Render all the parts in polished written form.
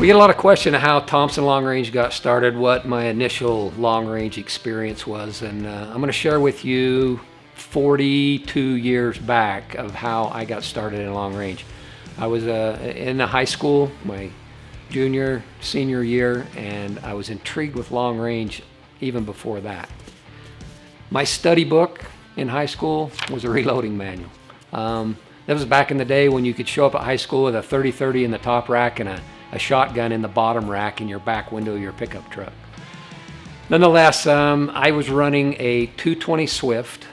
We get a lot of question of how Thompson Long Range got started, what my initial long range experience was, and I'm going to share with you 42 years back of how I got started in long range. I was in high school, my junior, senior year, and I was intrigued with long range even before that. My study book in high school was a reloading manual. That was back in the day when you could show up at high school with a 30-30 in the top rack and a shotgun in the bottom rack in your back window of your pickup truck. Nonetheless, I was running a 220 Swift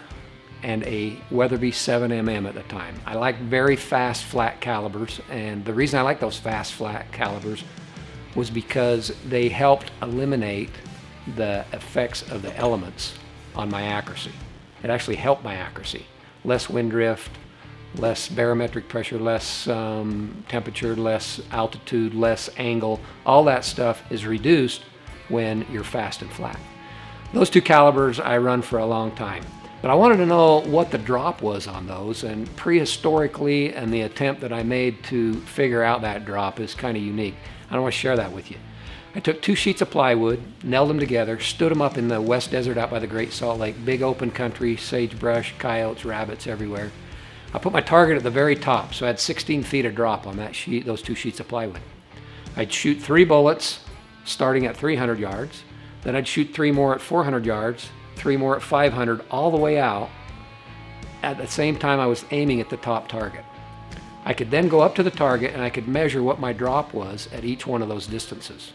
and a Weatherby 7mm at the time. I like very fast flat calibers, and the reason I like those fast flat calibers was because they helped eliminate the effects of the elements on my accuracy. It actually helped my accuracy. Less wind drift, less barometric pressure, less temperature, less altitude, less angle. All that stuff is reduced when you're fast and flat. Those two calibers I run for a long time. But I wanted to know what the drop was on those, and prehistorically, and the attempt that I made to figure out that drop is kind of unique. I want to share that with you. I took 2 sheets of plywood, nailed them together, stood them up in the West Desert out by the Great Salt Lake, big open country, sagebrush, coyotes, rabbits everywhere. I put my target at the very top, so I had 16 feet of drop on that sheet, those 2 sheets of plywood. I'd shoot 3 bullets starting at 300 yards, then I'd shoot 3 more at 400 yards, 3 more at 500, all the way out. At the same time I was aiming at the top target. I could then go up to the target and I could measure what my drop was at each one of those distances.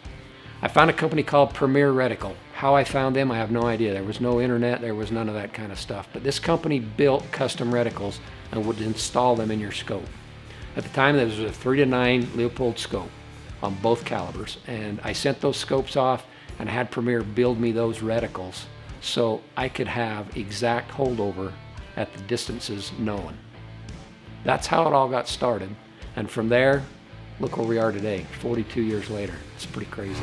I found a company called Premier Reticle. How I found them, I have no idea. There was no internet, there was none of that kind of stuff. But this company built custom reticles and would install them in your scope. At the time, there was a 3:9 Leopold scope on both calibers, and I sent those scopes off and had Premier build me those reticles so I could have exact holdover at the distances known. That's how it all got started, and from there, look where we are today, 42 years later. It's pretty crazy.